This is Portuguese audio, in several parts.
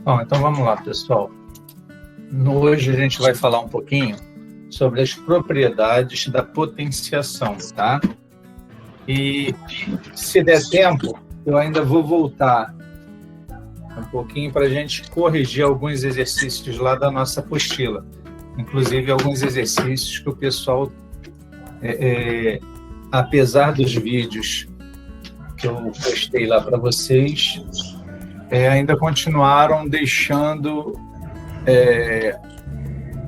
Bom, então vamos lá, pessoal. Hoje a gente vai falar um pouquinho sobre as propriedades da potenciação, tá? E se der tempo, eu ainda vou voltar um pouquinho para a gente corrigir alguns exercícios lá da nossa apostila. Inclusive, alguns exercícios que o pessoal, apesar dos vídeos que eu postei lá para vocês, ainda continuaram deixando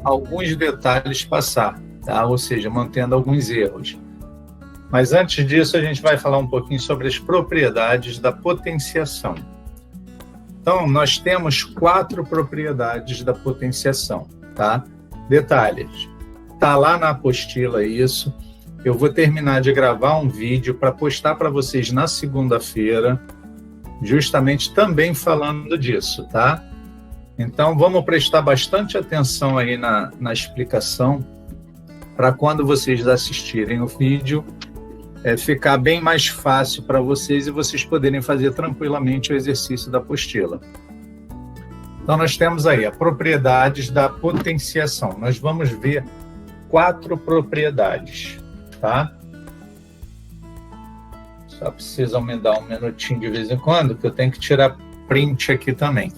alguns detalhes passar, tá? Ou seja, mantendo alguns erros. Mas antes disso, a gente vai falar um pouquinho sobre as propriedades da potenciação. Então, nós temos 4 propriedades da potenciação, tá? Detalhes. Tá lá na apostila isso. Eu vou terminar de gravar um vídeo para postar para vocês na segunda-feira, justamente também falando disso, tá? Então, vamos prestar bastante atenção aí na explicação para quando vocês assistirem o vídeo, ficar bem mais fácil para vocês e vocês poderem fazer tranquilamente o exercício da apostila. Então, nós temos aí as propriedades da potenciação. Nós vamos ver 4 propriedades, tá? Só precisam me dar um minutinho de vez em quando, que eu tenho que tirar print aqui também.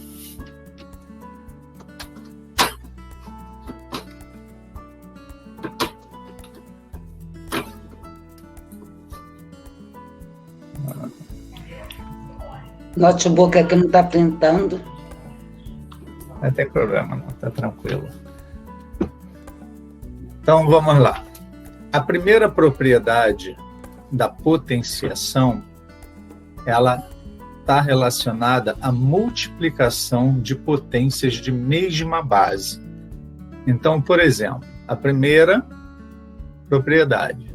Notebook aqui não está printando. Não tem problema, não, está tranquilo. Então, vamos lá. A primeira propriedade da potenciação, ela está relacionada à multiplicação de potências de mesma base. Então, por exemplo, a primeira propriedade,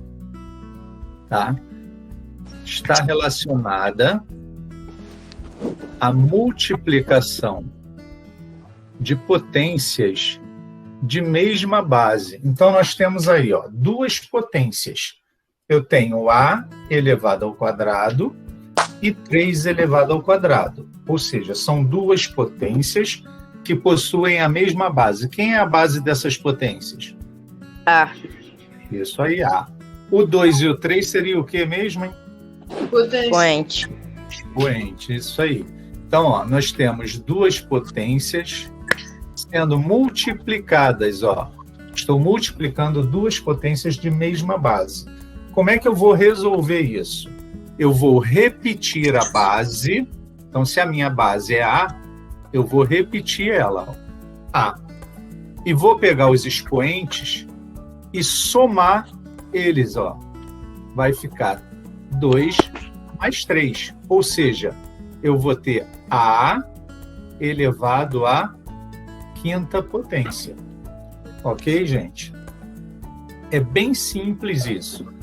tá? Está relacionada à multiplicação de potências de mesma base. Então, nós temos aí, ó, 2 potências. Eu tenho A elevado ao quadrado e 3 elevado ao quadrado. Ou seja, são 2 potências que possuem a mesma base. Quem é a base dessas potências? A. Isso aí, A. O 2 e o 3 seria o que mesmo, hein? Expoente. Expoente, isso aí. Então, ó, nós temos 2 potências sendo multiplicadas, ó. Estou multiplicando 2 potências de mesma base. Como é que eu vou resolver isso? Eu vou repetir a base. Então, se a minha base é A, eu vou repetir ela, ó, A. E vou pegar os expoentes e somar eles, ó. Vai ficar 2 mais 3. Ou seja, eu vou ter A elevado à 5ª potência. Ok, gente? É bem simples isso.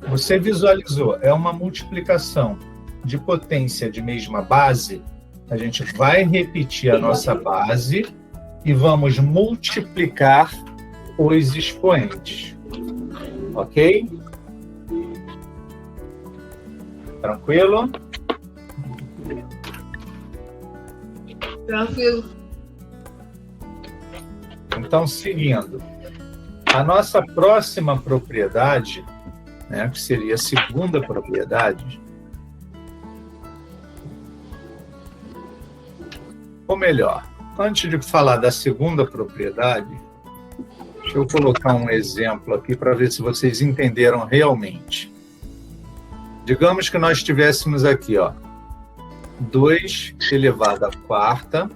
Você visualizou, é uma multiplicação de potência de mesma base. A gente vai repetir a nossa base e vamos multiplicar os expoentes. Ok? Tranquilo? Tranquilo. Então, seguindo. A nossa próxima propriedade, né, que seria a segunda propriedade, ou melhor, antes de falar da segunda propriedade, deixa eu colocar um exemplo aqui para ver se vocês entenderam realmente. Digamos que nós tivéssemos aqui, ó, 2 elevado à 4ª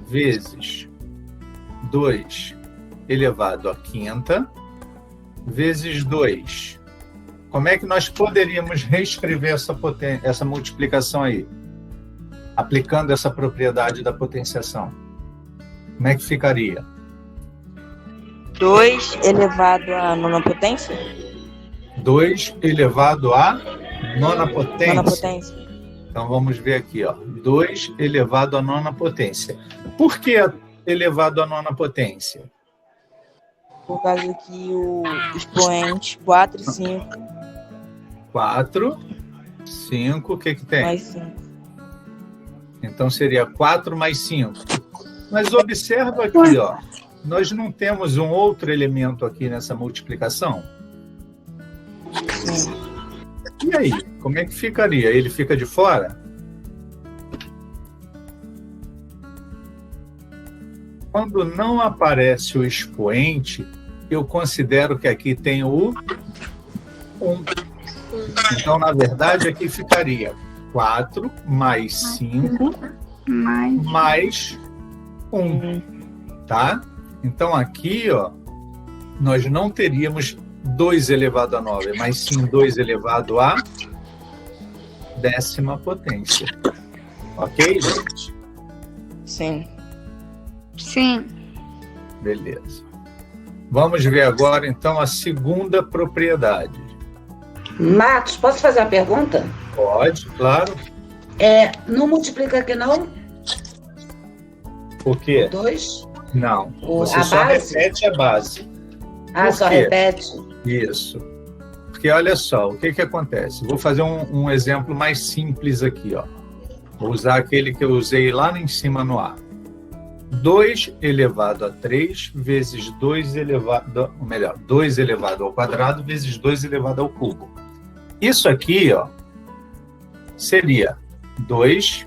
vezes 2 elevado à 5ª vezes 2. Como é que nós poderíamos reescrever essa multiplicação aí? Aplicando essa propriedade da potenciação. Como é que ficaria? 2 elevado à 9ª potência? 2 elevado à 9ª potência. 9ª potência. Então, vamos ver aqui, ó. 2 elevado à 9ª potência. Por que elevado à 9ª potência? Por causa que o expoente 4 e 5. 4, 5, o que que tem? Mais 5. Então seria 4 mais 5. Mas observa aqui, ó, nós não temos um outro elemento aqui nessa multiplicação? Sim. E aí, como é que ficaria? Ele fica de fora? Quando não aparece o expoente, eu considero que aqui tem o 1. Então, na verdade, aqui ficaria 4 mais 5 mais 1. Tá? Então, aqui, ó, nós não teríamos 2 elevado a 9, mas sim 2 elevado a 10ª potência. Ok, gente? Sim. Sim. Beleza. Vamos ver agora, então, a segunda propriedade. Marcos, posso fazer uma pergunta? Pode, claro. Não multiplica aqui, não? Por quê? 2? Não. Você A só base? repete a base. Por Só quê? repete. Isso. Porque olha só, o que acontece? Vou fazer um exemplo mais simples aqui, ó. Vou usar aquele que eu usei lá em cima no A. 2 elevado a 3 vezes 2 elevado... Melhor, 2 elevado ao quadrado vezes 2 elevado ao cubo. Isso aqui, ó, seria 2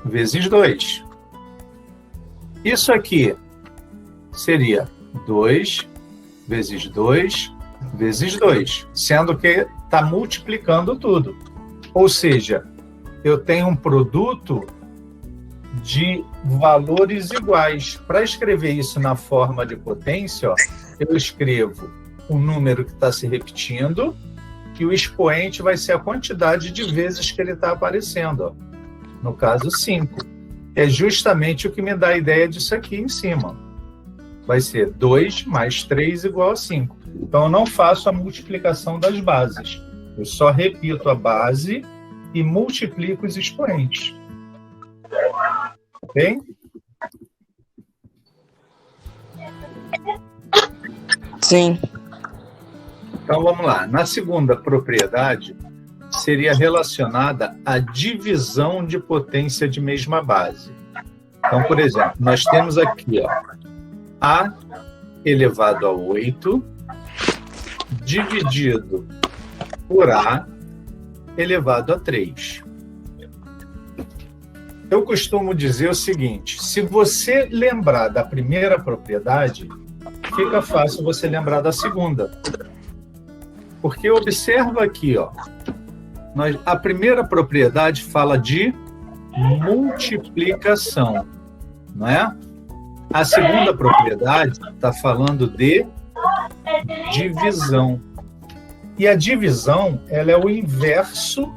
vezes 2. Isso aqui seria 2 vezes 2 vezes 2, sendo que está multiplicando tudo. Ou seja, eu tenho um produto de valores iguais. Para escrever isso na forma de potência, ó, eu escrevo o número que está se repetindo e o expoente vai ser a quantidade de vezes que ele está aparecendo. Ó. No caso, 5. É justamente o que me dá a ideia disso aqui em cima. Vai ser 2 mais 3 igual a 5. Então, eu não faço a multiplicação das bases. Eu só repito a base e multiplico os expoentes. Ok? Sim. Então, vamos lá. Na segunda propriedade, seria relacionada à divisão de potência de mesma base. Então, por exemplo, nós temos aqui, ó, A elevado a 8 dividido por A elevado a 3. Eu costumo dizer o seguinte, se você lembrar da primeira propriedade, fica fácil você lembrar da segunda. Porque observa aqui, ó, a primeira propriedade fala de multiplicação, não é? A segunda propriedade está falando de divisão. E a divisão, ela é o inverso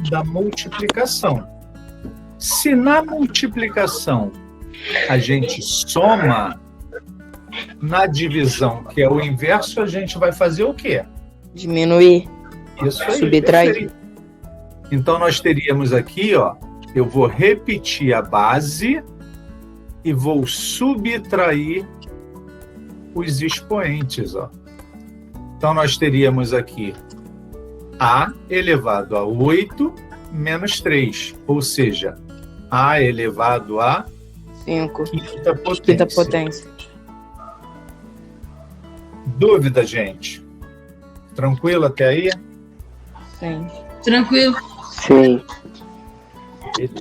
da multiplicação. Se na multiplicação a gente soma, na divisão, que é o inverso, a gente vai fazer o quê? Diminuir. Isso aí, Subtrair. perfeito. Então, nós teríamos aqui, ó, eu vou repetir a base e vou subtrair os expoentes, ó. Então, nós teríamos aqui A elevado a 8 menos 3, ou seja, A elevado a 5. quinta potência. Quinta potência. Dúvida, gente? Tranquilo até aí? Sim. Tranquilo. Sim. Beleza.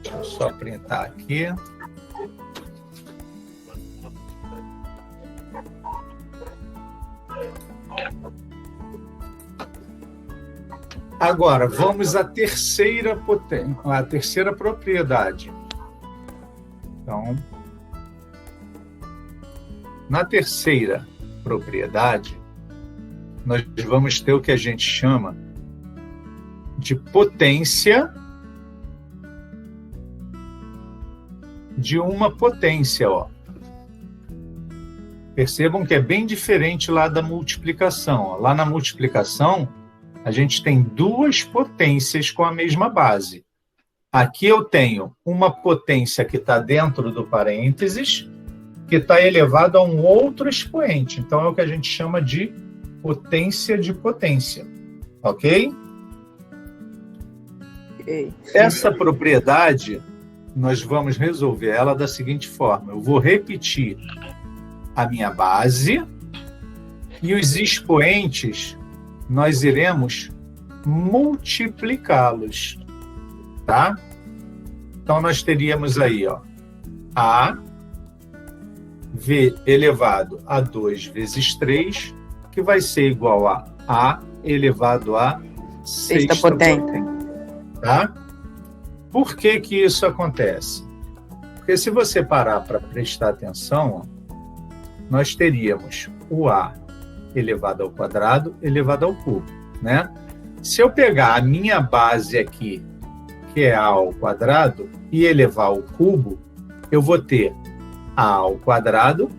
Deixa eu só printar aqui. Agora, vamos à terceira potência, à terceira propriedade. Então, na terceira propriedade, nós vamos ter o que a gente chama de potência de uma potência, ó. Percebam que é bem diferente lá da multiplicação. Ó. Lá na multiplicação, a gente tem duas potências com a mesma base. Aqui eu tenho uma potência que está dentro do parênteses, que está elevado a um outro expoente. Então, é o que a gente chama de potência de potência. Ok? Ok. Essa propriedade, nós vamos resolver ela da seguinte forma. Eu vou repetir a minha base e os expoentes nós iremos multiplicá-los, tá? Então, nós teríamos aí, ó, A V elevado a 2 vezes 3, que vai ser igual a elevado a Sexta sexta potente. tá? Por que que isso acontece? Porque se você parar para prestar atenção, ó, nós teríamos o A elevado ao quadrado elevado ao cubo, né? Se eu pegar a minha base aqui, que é A ao quadrado, e elevar ao cubo, eu vou ter A ao quadrado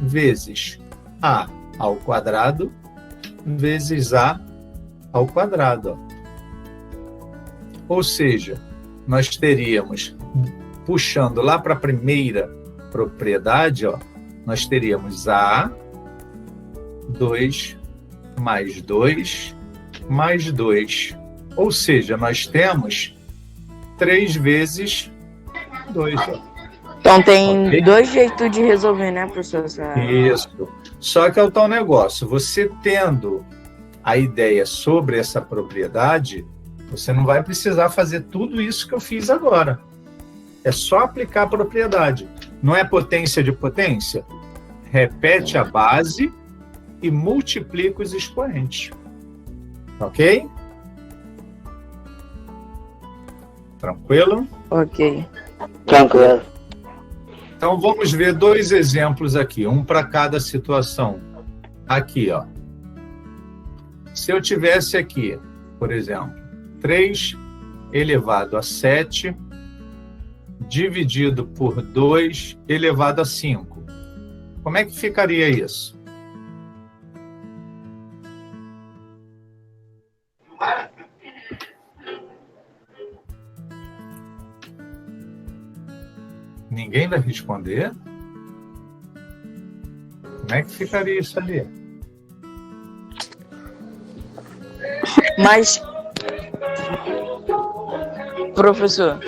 vezes A ao quadrado vezes A ao quadrado. Ó. Ou seja, nós teríamos, puxando lá para a primeira propriedade, ó, nós teríamos A 2 mais 2 mais 2. Ou seja, nós temos 3 vezes 2. Ó. Então tem Ok. dois jeitos de resolver, né, professor? Isso. Só que é o tal negócio. Você tendo a ideia sobre essa propriedade, você não vai precisar fazer tudo isso que eu fiz agora. É só aplicar a propriedade. Não é potência de potência? Repete a base e multiplica os expoentes. Ok? Tranquilo? Ok. Tranquilo. Então, vamos ver 2 exemplos aqui, um para cada situação. Aqui, ó. Se eu tivesse aqui, por exemplo, 3 elevado a 7, dividido por 2 elevado a 5. Como é que ficaria isso? Ninguém vai responder? Como é que ficaria isso ali? Mas, professor,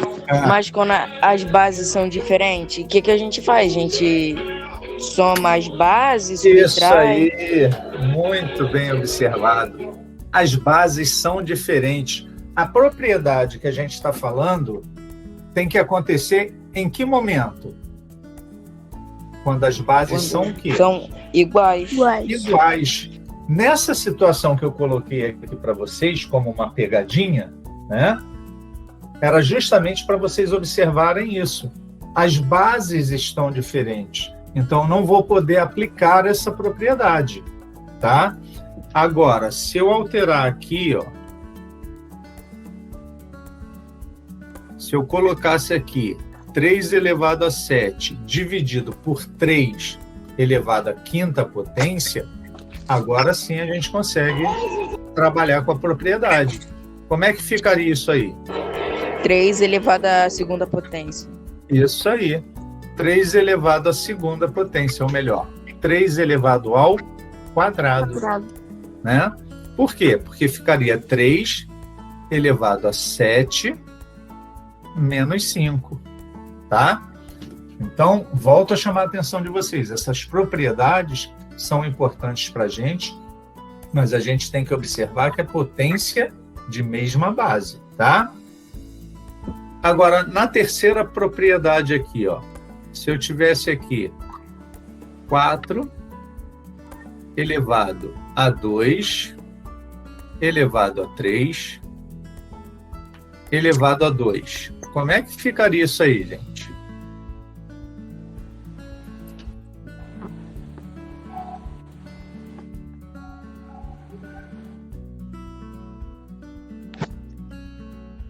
mas quando as bases são diferentes, o que que a gente faz? A gente soma as bases, Isso subtrai? aí, muito bem observado. As bases são diferentes. A propriedade que a gente está falando tem que acontecer em que momento? Quando as bases são o quê? São iguais. Iguais. Nessa situação que eu coloquei aqui para vocês, como uma pegadinha, né? Era justamente para vocês observarem isso. As bases estão diferentes. Então, eu não vou poder aplicar essa propriedade, tá? Agora, se eu alterar aqui, ó, se eu colocasse aqui 3 elevado a 7 dividido por 3 elevado à quinta potência, agora sim a gente consegue trabalhar com a propriedade. Como é que ficaria isso aí? 3 elevado à segunda potência. Isso aí. 3 elevado à segunda potência, ou melhor, 3 elevado ao quadrado. Né? Por quê? Porque ficaria 3 elevado a 7 menos 5. Tá? Então, volto a chamar a atenção de vocês. Essas propriedades são importantes para a gente, mas a gente tem que observar que é potência de mesma base, tá? Agora, na terceira propriedade aqui, ó, se eu tivesse aqui 4 elevado a 2 elevado a 3 elevado a 2. Como é que ficaria isso aí, gente?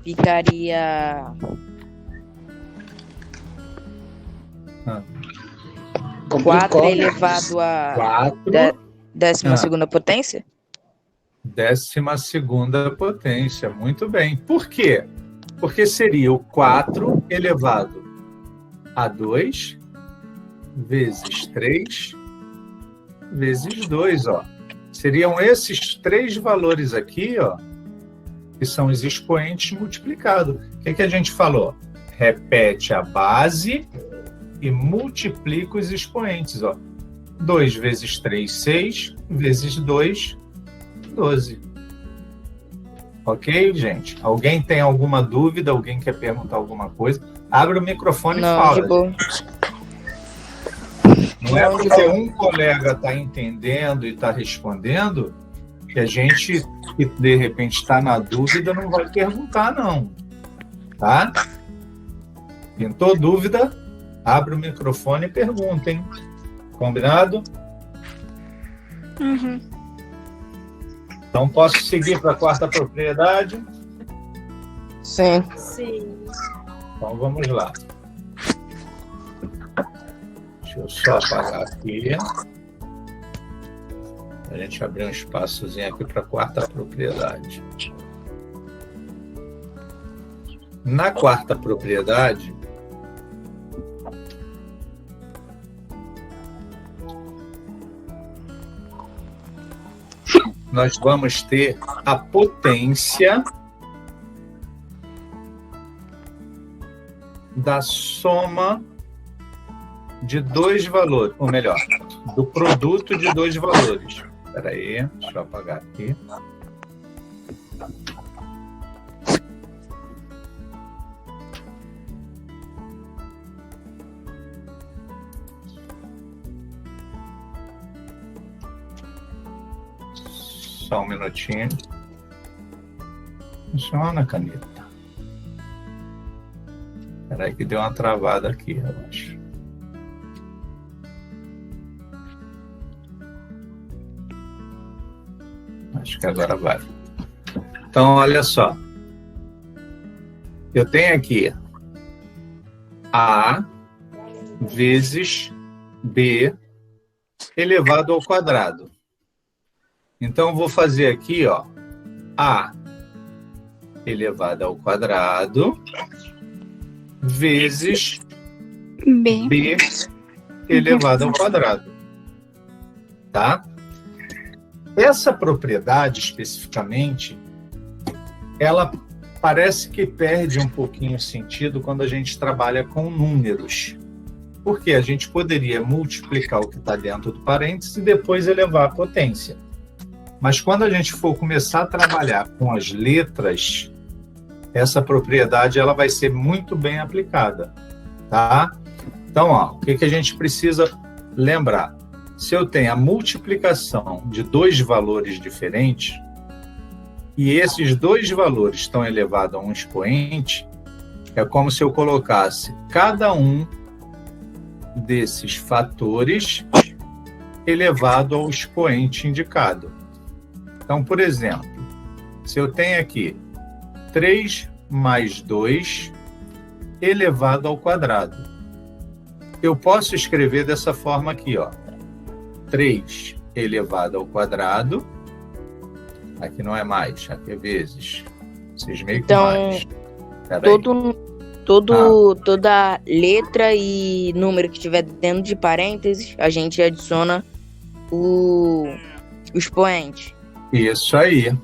Ficaria 4 elevado à 4 décima segunda potência? 12ª potência. Muito bem. Por quê? Porque seria o 4 elevado a 2 vezes 3 vezes 2, ó. Seriam esses 3 valores aqui, ó, que são os expoentes multiplicados. O que a gente falou? Repete a base e multiplica os expoentes. Ó. 2 vezes 3, 6, vezes 2, 12. Ok, gente? Alguém tem alguma dúvida? Alguém quer perguntar alguma coisa? Abre o microfone e fala. De boa. Não é porque um colega está entendendo e está respondendo que a gente, que de repente está na dúvida, não vai perguntar, não. Tá? Pintou dúvida? Abre o microfone e pergunta, hein? Combinado? Uhum. Então, posso seguir para a quarta propriedade? Sim. Então, vamos lá. Deixa eu só apagar aqui. A gente abrir um espaçozinho aqui para a quarta propriedade. Na quarta propriedade, nós vamos ter a potência da soma de dois valores, ou melhor, do produto de dois valores. Espera aí, deixa eu apagar aqui. Só um minutinho. Funciona a caneta. Espera aí que deu uma travada aqui, eu acho. Acho que agora vai. Então, olha só. Eu tenho aqui A vezes B elevado ao quadrado. Então, eu vou fazer aqui, ó, A elevado ao quadrado vezes B elevado ao quadrado. Tá? Essa propriedade, especificamente, ela parece que perde um pouquinho o sentido quando a gente trabalha com números. Porque a gente poderia multiplicar o que está dentro do parênteses e depois elevar a potência. Mas quando a gente for começar a trabalhar com as letras, essa propriedade ela vai ser muito bem aplicada. Tá? Então, ó, o que a gente precisa lembrar? Se eu tenho a multiplicação de dois valores diferentes, e esses dois valores estão elevados a um expoente, é como se eu colocasse cada um desses fatores elevado ao expoente indicado. Então, por exemplo, se eu tenho aqui 3 mais 2 elevado ao quadrado, eu posso escrever dessa forma aqui, ó. 3 elevado ao quadrado, aqui não é mais, aqui é vezes. Vocês meio que mais. Toda letra e número que tiver dentro de parênteses, a gente adiciona o expoente. Isso aí.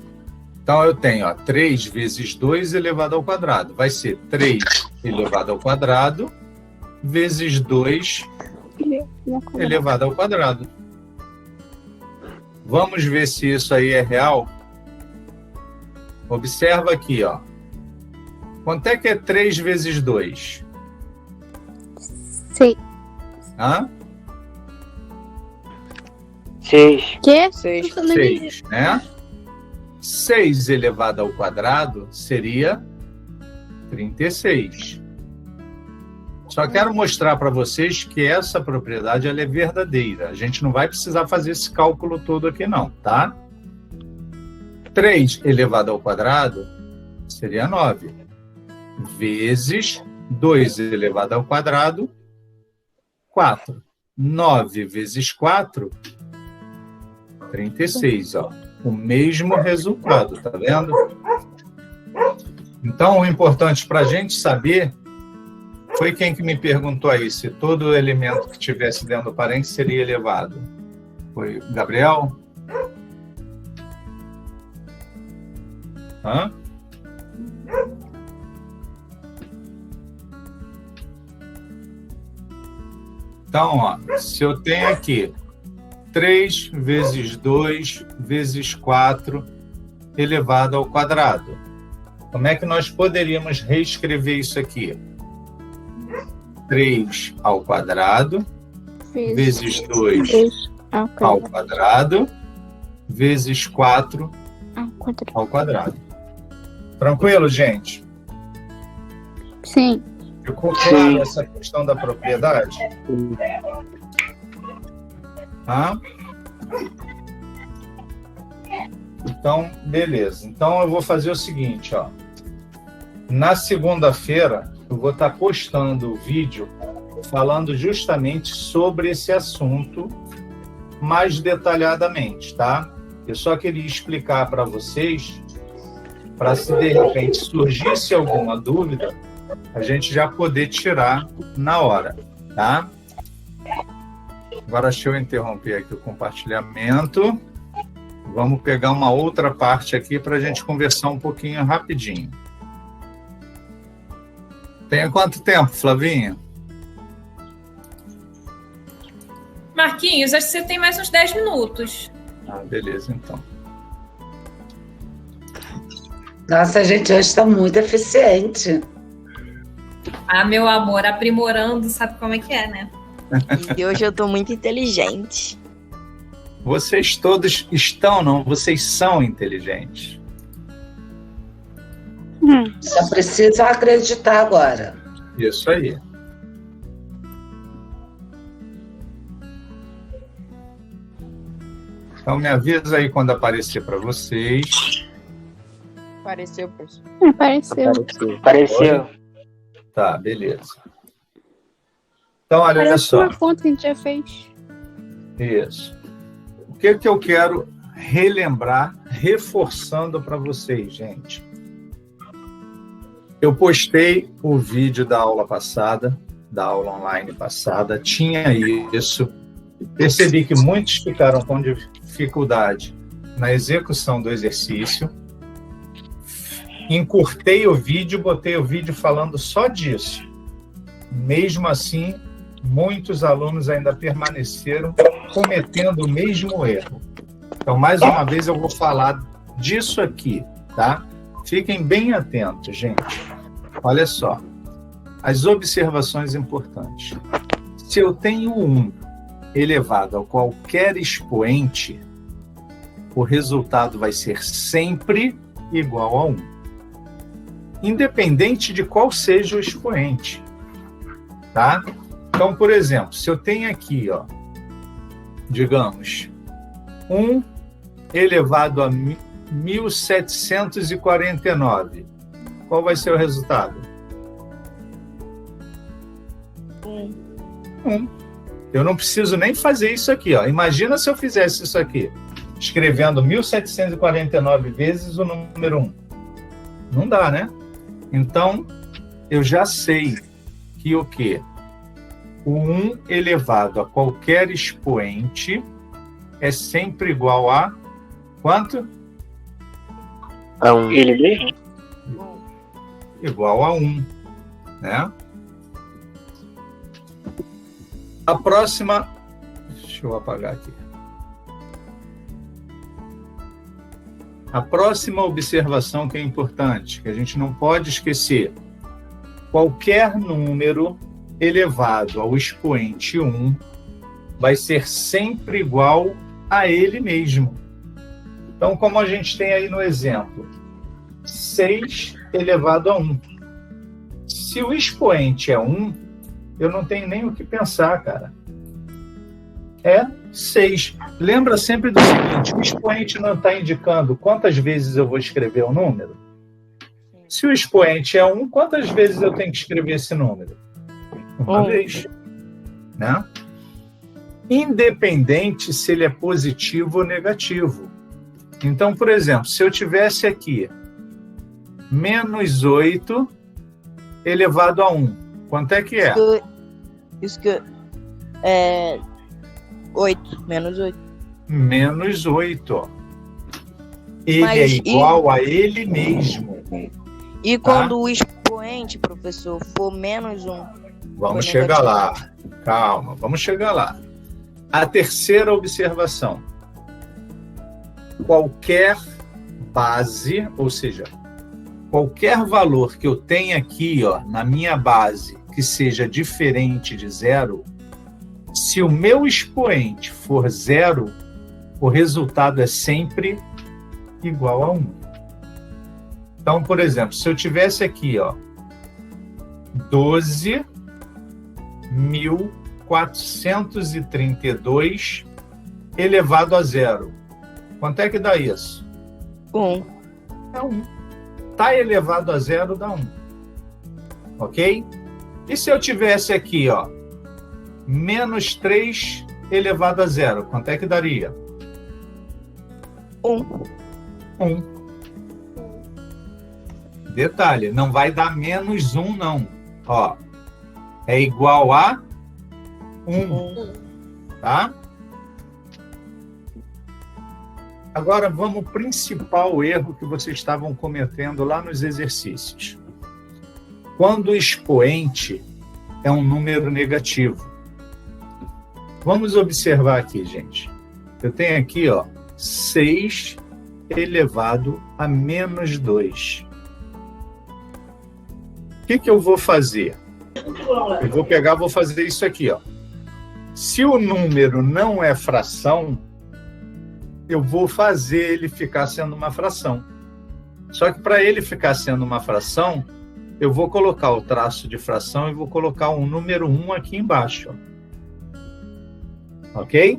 Então eu tenho, ó, 3 vezes 2 elevado ao quadrado. Vai ser 3 elevado ao quadrado vezes 2 elevado ao quadrado. Vamos ver se isso aí é real? Observa aqui, ó. Quanto é que é 3 vezes 2? 6. Hã? 6. Que? 6. 6, né? 6 elevado ao quadrado seria 36. Só quero mostrar para vocês que essa propriedade ela é verdadeira. A gente não vai precisar fazer esse cálculo todo aqui não, tá? 3 elevado ao quadrado seria 9. Vezes 2 elevado ao quadrado, 4. 9 vezes 4, 36, ó. O mesmo resultado, tá vendo? Então, o importante para a gente saber foi quem que me perguntou aí se todo elemento que tivesse dentro do parênteses seria elevado. Foi o Gabriel? Hã? Então, ó, se eu tenho aqui 3 vezes 2 vezes 4 elevado ao quadrado, como é que nós poderíamos reescrever isso aqui? 3 ao quadrado vezes 2 ao quadrado vezes 4 ao quadrado. Tranquilo, gente? Sim. Ficou claro essa questão da propriedade? Tá? Então, beleza. Então, eu vou fazer o seguinte, ó. Na segunda-feira, eu vou estar postando o vídeo falando justamente sobre esse assunto mais detalhadamente, tá? Eu só queria explicar para vocês, para se de repente surgisse alguma dúvida, a gente já poder tirar na hora, tá? Agora deixa eu interromper aqui o compartilhamento. Vamos pegar uma outra parte aqui para a gente conversar um pouquinho rapidinho. Tem quanto tempo, Flavinha? Marquinhos, acho que você tem mais uns 10 minutos. Ah, beleza, então. Nossa, a gente hoje está muito eficiente. Ah, meu amor, aprimorando, sabe como é que é, né? E hoje eu tô muito inteligente. Vocês todos estão, não? Vocês são inteligentes. Só precisa acreditar agora. Isso aí. Então me avisa aí quando aparecer para vocês. Apareceu, professor. Apareceu. Tá, beleza. Então, olha Parece só. uma conta que a gente já fez. Isso. O que eu quero relembrar, reforçando para vocês, gente? Eu postei o vídeo da aula passada, da aula online passada, tinha isso. Percebi que muitos ficaram com dificuldade na execução do exercício. Encurtei o vídeo, botei o vídeo falando só disso. Mesmo assim, muitos alunos ainda permaneceram cometendo o mesmo erro. Então, mais uma vez, eu vou falar disso aqui, tá? Fiquem bem atentos, gente. Olha só. As observações importantes. Se eu tenho 1 elevado a qualquer expoente, o resultado vai ser sempre igual a 1. Independente de qual seja o expoente. Tá? Então, por exemplo, se eu tenho aqui, ó, digamos, 1 elevado a 1749, qual vai ser o resultado? 1. Eu não preciso nem fazer isso aqui, ó. Imagina se eu fizesse isso aqui, escrevendo 1749 vezes o número 1. Não dá, né? Então, eu já sei que o quê? O 1 elevado a qualquer expoente é sempre igual a quanto? A 1. Ele mesmo? Igual a 1, né? A próxima... Deixa eu apagar aqui. A próxima observação que é importante, que a gente não pode esquecer. Qualquer número elevado ao expoente 1 vai ser sempre igual a ele mesmo. Então, como a gente tem aí no exemplo, 6 elevado a 1. Se o expoente é 1, eu não tenho nem o que pensar, cara. É 6. Lembra sempre do seguinte, o expoente não está indicando quantas vezes eu vou escrever o número? Se o expoente é 1, quantas vezes eu tenho que escrever esse número? Uma vez. Né? Independente se ele é positivo ou negativo. Então, por exemplo, se eu tivesse aqui menos 8 elevado a 1, quanto é que é? Isso que é 8, menos 8. Menos 8, ó. Ele Mas é igual a ele mesmo. E quando o expoente, professor, for menos 1? Vamos Foi chegar negativo. lá. Calma, vamos chegar lá. A terceira observação. Qualquer base, ou seja, qualquer valor que eu tenha aqui, ó, na minha base, que seja diferente de 0, se o meu expoente for 0, o resultado é sempre igual a 1. Então, por exemplo, se eu tivesse aqui, ó, 12.432 elevado a 0. Quanto é que dá isso? 1. É 1. Tá elevado a 0 dá 1. Ok? E se eu tivesse aqui, ó, menos 3 elevado a 0, quanto é que daria? 1. 1. Detalhe, não vai dar menos 1, não. Ó, é igual a 1, tá? Agora vamos ao principal erro que vocês estavam cometendo lá nos exercícios. Quando o expoente é um número negativo. Vamos observar aqui, gente. Eu tenho aqui, ó, 6 elevado a menos 2. O que eu vou fazer? Eu vou pegar, vou fazer isso aqui, ó. Se o número não é fração, eu vou fazer ele ficar sendo uma fração. Só que para ele ficar sendo uma fração, eu vou colocar o traço de fração e vou colocar um número 1 aqui embaixo. Ó. Ok?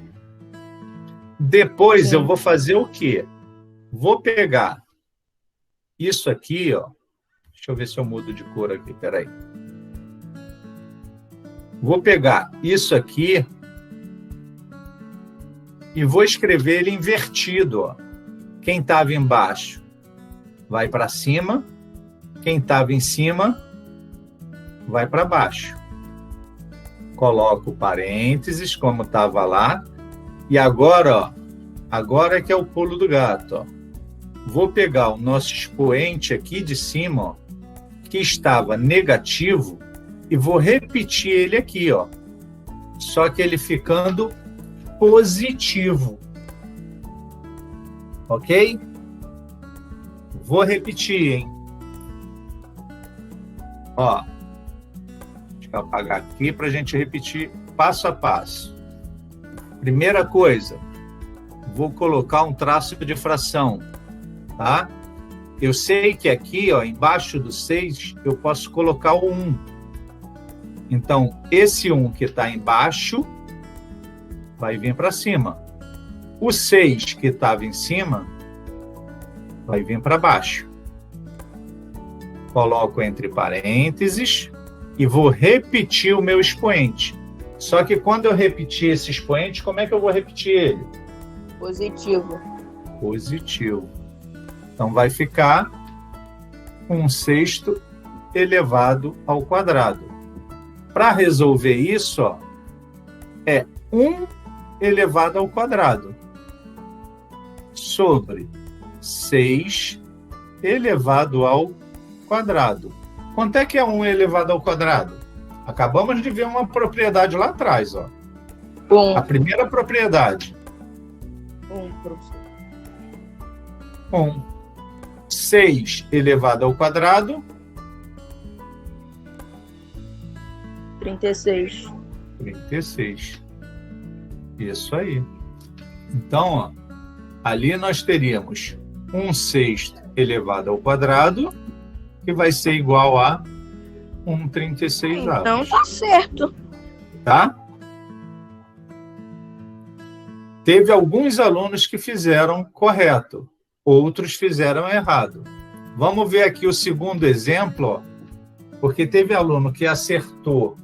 Depois eu vou fazer o quê? Vou pegar isso aqui, ó. Deixa eu ver se eu mudo de cor aqui, peraí. Vou pegar isso aqui e vou escrever ele invertido, ó. Quem estava embaixo vai para cima, quem estava em cima vai para baixo. Coloco parênteses, como estava lá, e agora, ó, agora é que é o pulo do gato, ó. Vou pegar o nosso expoente aqui de cima, ó, que estava negativo, e vou repetir ele aqui, ó. Só que ele ficando positivo. Ok? Vou repetir, hein? Ó. Deixa eu apagar aqui para a gente repetir passo a passo. Primeira coisa, vou colocar um traço de fração, tá? Eu sei que aqui, ó, embaixo do 6, eu posso colocar o 1. Então, esse 1 que está embaixo vai vir para cima. O 6 que estava em cima vai vir para baixo. Coloco entre parênteses e vou repetir o meu expoente. Só que quando eu repetir esse expoente, como é que eu vou repetir ele? Positivo. Positivo. Então, vai ficar 1/6 elevado ao quadrado. Para resolver isso, ó, é 1 elevado ao quadrado sobre 6 elevado ao quadrado. Quanto é que é 1 elevado ao quadrado? Acabamos de ver uma propriedade lá atrás, ó. A primeira propriedade. professor. 1. 6 elevado ao quadrado. 36. 36. Isso aí. Então, ó, ali nós teríamos 1/6 elevado ao quadrado, que vai ser igual a 1/36. Então tá certo. Tá? Teve alguns alunos que fizeram correto, outros fizeram errado. Vamos ver aqui o segundo exemplo, ó, porque teve aluno que acertou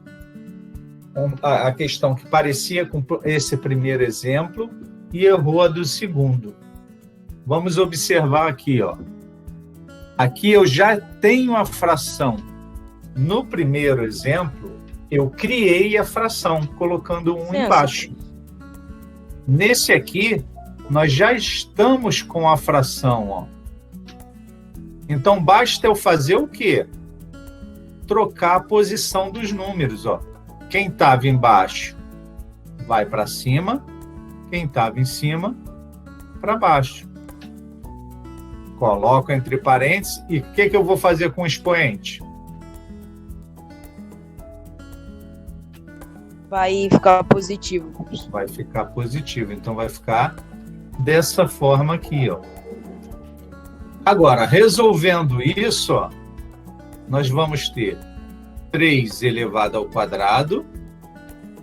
a questão que parecia com esse primeiro exemplo e errou a do segundo. Vamos observar aqui, ó. Aqui eu já tenho a fração. No primeiro exemplo, eu criei a fração, colocando 1 embaixo. Nesse aqui, nós já estamos com a fração, ó. Então, basta eu fazer o quê? Trocar a posição dos números. Ó. Quem estava embaixo vai para cima, quem estava em cima para baixo. Coloco entre parênteses e o que eu vou fazer com o expoente? Vai ficar positivo. Vai ficar positivo. Então, vai ficar dessa forma aqui. Ó. Agora, resolvendo isso, ó, nós vamos ter 3 elevado ao quadrado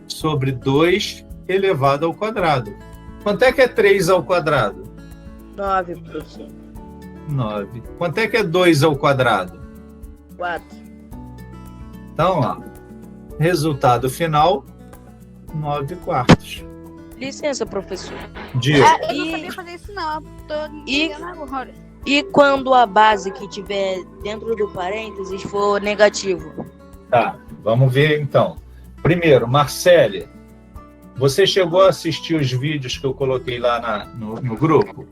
sobre 2 elevado ao quadrado. Quanto é que é 3 ao quadrado? 9, professor. 9. Quanto é que é 2 ao quadrado? 4. Então, ó, resultado final, 9/4. Licença, professor. Diga. Eu não sabia fazer isso, não. Tô entendendo agora. E quando a base que tiver dentro do parênteses for negativo? Tá, vamos ver então. Primeiro, Marcele, você chegou a assistir os vídeos que eu coloquei lá no grupo?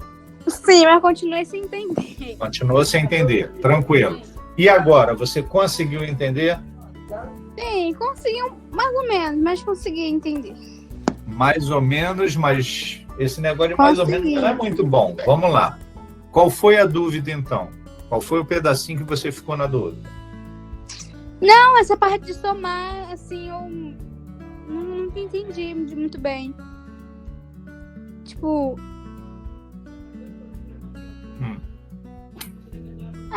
Sim, mas continuei sem entender. Continuou sem entender, tranquilo. E agora, você conseguiu entender? Sim, consegui mais ou menos, mas consegui entender. Mais ou menos, mas esse negócio de mais ou menos Consegui. não é muito bom. Vamos lá. Qual foi a dúvida, então? Qual foi o pedacinho que você ficou na dúvida? Não, essa parte de somar, assim, eu não entendi muito bem. Tipo...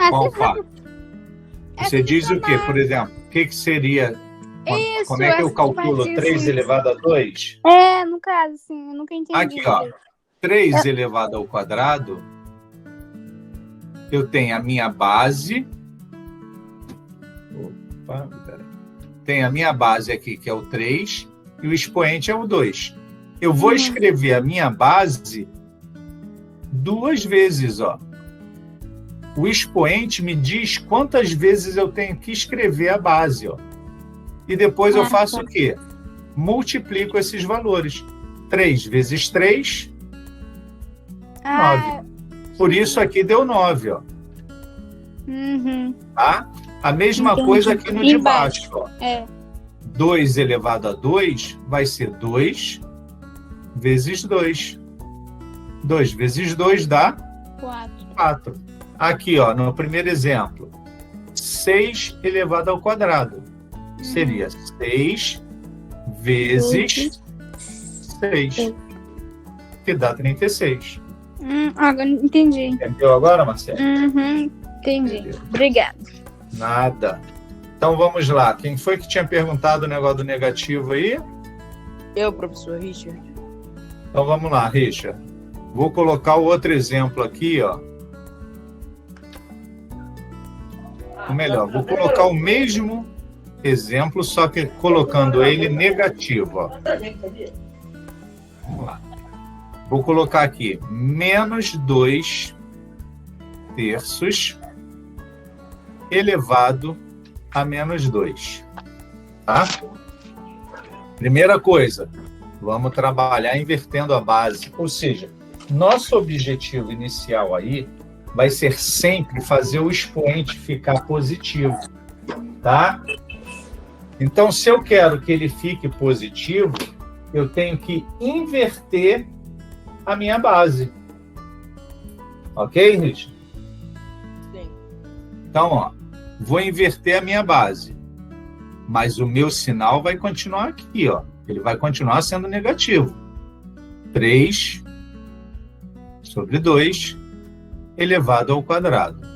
Qual você fato? Você diz o quê, por exemplo? O que seria... Isso, Como é que eu essa calculo parte, 3 assim. elevado a 2? No caso, assim, eu nunca entendi. Aqui, ó. 3 elevado ao quadrado, eu tenho a minha base. Opa, peraí. Tem a minha base aqui, que é o 3, e o expoente é o 2. Eu vou escrever a minha base 2 vezes, ó. O expoente me diz quantas vezes eu tenho que escrever a base, ó. E depois eu faço o quê? Multiplico esses valores. 3 vezes 3, 9. Por isso aqui deu 9, ó. Tá? A mesma Entendi. coisa aqui no de baixo, ó. 2 elevado a 2 vai ser 2 vezes 2. 2 vezes 2 dá 4. Aqui, ó, no primeiro exemplo, 6 elevado ao quadrado. Seria 6 vezes 6, que dá 36. Agora entendi. Entendeu agora, Marcelo? Entendi. Entendeu? Obrigada. Nada. Então vamos lá. Quem foi que tinha perguntado o negócio do negativo aí? Eu, professor Richard. Então vamos lá, Richard. Vou colocar o outro exemplo aqui, ó. Ou melhor, vou colocar o mesmo exemplo, só que colocando ele negativo, ó. Vamos lá. Vou colocar aqui menos 2 terços elevado a menos 2. Tá? Primeira coisa, vamos trabalhar invertendo a base. Ou seja, nosso objetivo inicial aí vai ser sempre fazer o expoente ficar positivo. Tá? Então, se eu quero que ele fique positivo, eu tenho que inverter a minha base. Ok, Richard? Sim. Então, ó, vou inverter a minha base. Mas o meu sinal vai continuar aqui, ó. Ele vai continuar sendo negativo. 3 sobre 2 elevado ao quadrado.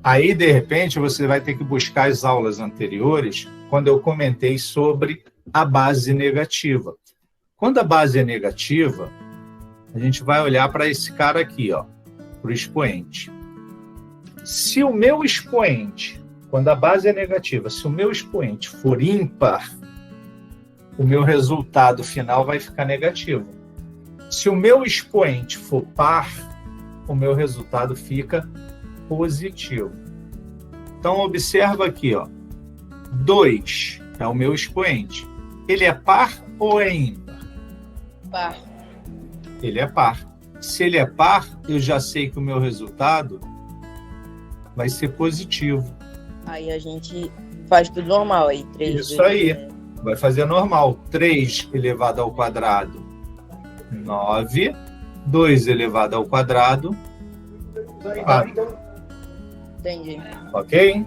Aí, de repente, você vai ter que buscar as aulas anteriores, quando eu comentei sobre a base negativa. Quando a base é negativa, a gente vai olhar para esse cara aqui, ó, para o expoente. Se o meu expoente, quando a base é negativa, se o meu expoente for ímpar, o meu resultado final vai ficar negativo. Se o meu expoente for par, o meu resultado fica positivo. Então, observa aqui, ó. 2 é o meu expoente. Ele é par ou é ímpar? Par. Ele é par. Se ele é par, eu já sei que o meu resultado vai ser positivo. Aí a gente faz tudo normal. Aí 3 Isso aí. Vai fazer normal. 3 elevado ao quadrado, 9. 2 elevado ao quadrado, 4. Entendi. Ok?